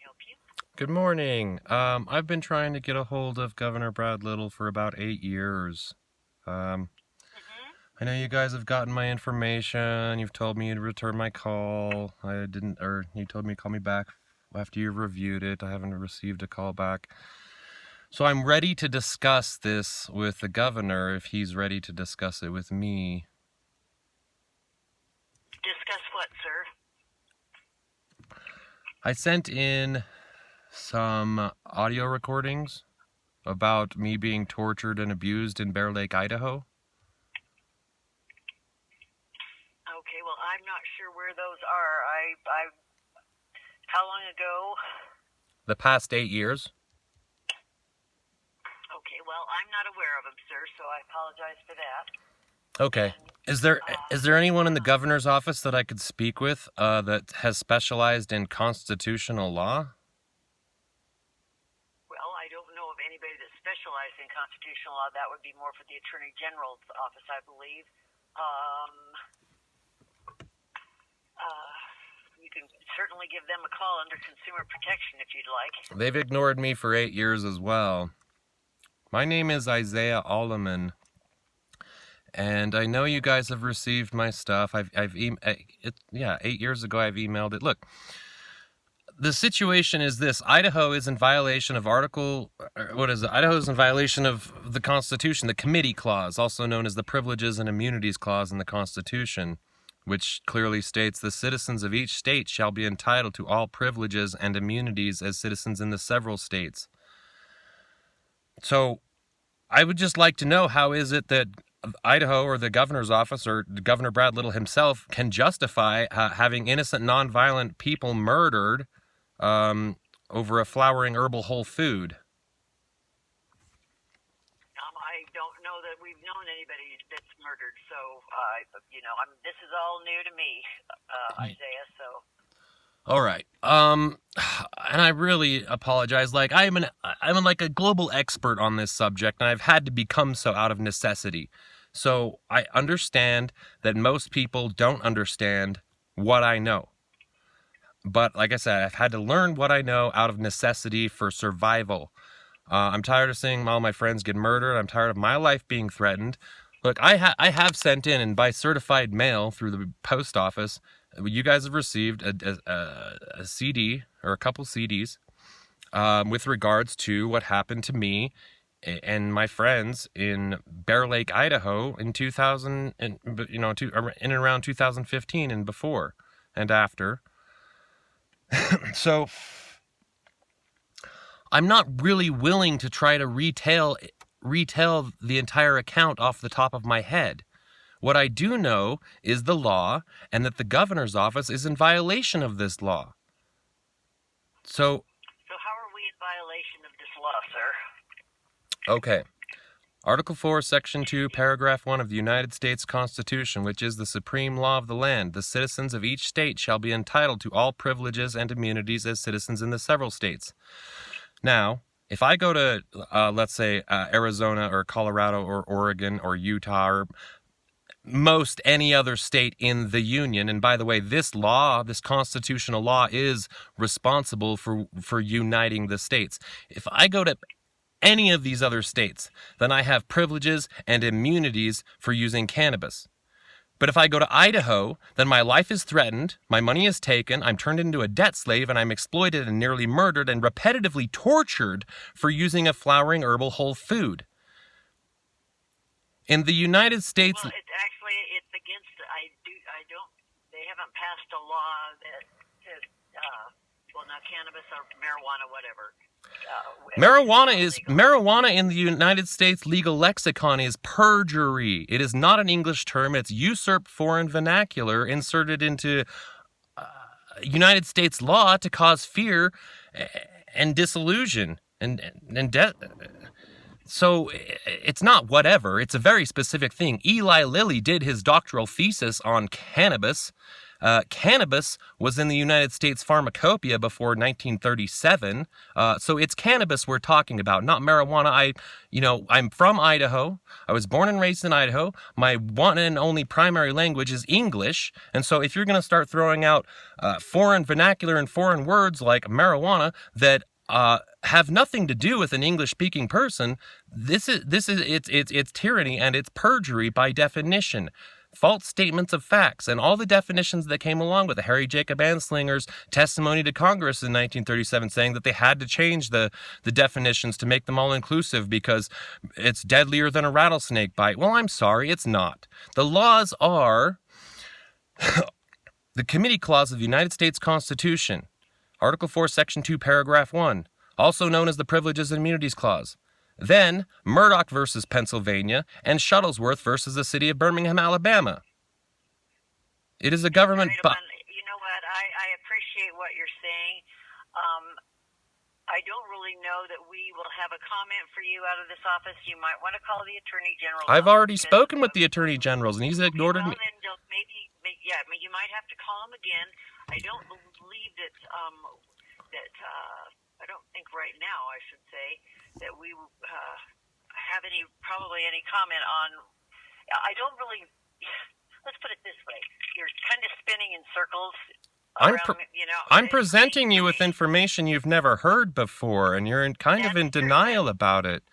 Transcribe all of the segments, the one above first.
help you? Good morning. I've been trying to get a hold of Governor Brad Little for about 8 years. Um, Mm-hmm. I know you guys have gotten my information. You've told me you'd return my call. I didn't, or you told me to call me back after you've reviewed it. I haven't received a call back. So I'm ready to discuss this with the governor if he's ready to discuss it with me. Discuss what, sir? I sent in some audio recordings about me being tortured and abused in Bear Lake, Idaho. Okay, well, I'm not sure where those are. How long ago? The past 8 years. Okay, well, I'm not aware of them, sir, so I apologize for that. Okay. Is there anyone in the governor's office that I could speak with that has specialized in constitutional law? Well, I don't know of anybody that specializes in constitutional law. That would be more for the Attorney General's office, I believe. You can certainly give them a call under consumer protection if you'd like. They've ignored me for 8 years as well. My name is Isaiah Alleman, and I know you guys have received my stuff. 8 years ago I've emailed it. Look, the situation is this: Idaho is in violation of Idaho is in violation of the Constitution, the Committee Clause, also known as the Privileges and Immunities Clause in the Constitution, which clearly states the citizens of each state shall be entitled to all privileges and immunities as citizens in the several states. So I would just like to know, how is it that Idaho or the governor's office or Governor Brad Little himself can justify having innocent, nonviolent people murdered over a flowering herbal whole food? I don't know that we've known anybody that's murdered, so this is all new to me, Isaiah. So. All right. And I really apologize. Like, I'm like a global expert on this subject, and I've had to become so out of necessity. So I understand that most people don't understand what I know. But like I said, I've had to learn what I know out of necessity for survival. I'm tired of seeing all my friends get murdered. I'm tired of my life being threatened. Look, I have sent in, and by certified mail through the post office, you guys have received a CD or a couple CDs with regards to what happened to me and my friends in Bear Lake, Idaho in 2000, in and around 2015 and before and after. So I'm not really willing to try to retell the entire account off the top of my head. What I do know is the law, and that the governor's office is in violation of this law. So how are we in violation of this law, sir? Okay. Article 4, Section 2, Paragraph 1 of the United States Constitution, which is the supreme law of the land. The citizens of each state shall be entitled to all privileges and immunities as citizens in the several states. Now, if I go to, let's say, Arizona or Colorado or Oregon or Utah or most any other state in the union, and by the way, this constitutional law is responsible for uniting the states. If I go to any of these other states, then I have privileges and immunities for using cannabis. But if I go to Idaho, then my life is threatened, my money is taken, I'm turned into a debt slave, and I'm exploited and nearly murdered and repetitively tortured for using a flowering herbal whole food. In the United States... Well, it's against, they haven't passed a law that says, not cannabis or marijuana, whatever. Marijuana in the United States legal lexicon is perjury. It is not an English term. It's usurped foreign vernacular inserted into United States law to cause fear and disillusion and death. So it's not whatever. It's a very specific thing. Eli Lilly did his doctoral thesis on cannabis. Cannabis was in the United States pharmacopoeia before 1937. So it's cannabis we're talking about, not marijuana. I'm from Idaho. I was born and raised in Idaho. My one and only primary language is English. And so if you're going to start throwing out foreign vernacular and foreign words like marijuana that have nothing to do with an English-speaking person, it's tyranny and it's perjury by definition. False statements of facts and all the definitions that came along with the Harry Jacob Anslinger's testimony to Congress in 1937 saying that they had to change the definitions to make them all inclusive because it's deadlier than a rattlesnake bite. Well, I'm sorry, it's not. The laws are the Committee Clause of the United States Constitution, Article 4, Section 2, Paragraph 1, also known as the Privileges and Immunities Clause. Then, Murdoch versus Pennsylvania, and Shuttlesworth versus the city of Birmingham, Alabama. It is a government... You know what? I appreciate what you're saying. I don't really know that we will have a comment for you out of this office. You might want to call the Attorney General. I've already spoken with the Attorney General, and he's ignored me. Maybe you might have to call him again. I don't believe that... I don't think right now, I should say, that we have any comment on. I don't really. Let's put it this way: you're kind of spinning in circles. I'm presenting you with information you've never heard before, and you're kind of in denial about it.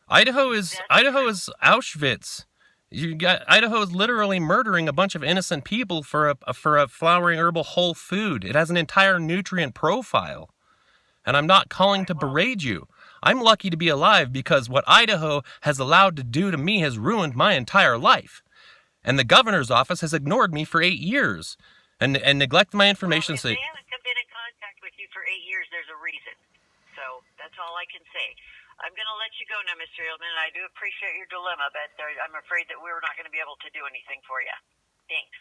Idaho is Auschwitz. Idaho is literally murdering a bunch of innocent people for a flowering herbal whole food. It has an entire nutrient profile. And I'm not calling to berate you. I'm lucky to be alive because what Idaho has allowed to do to me has ruined my entire life. And the governor's office has ignored me for 8 years and neglected my information. Well, if they haven't been in contact with you for 8 years, there's a reason. So that's all I can say. I'm going to let you go now, Mr. Edelman. I do appreciate your dilemma, but I'm afraid that we're not going to be able to do anything for you. Thanks.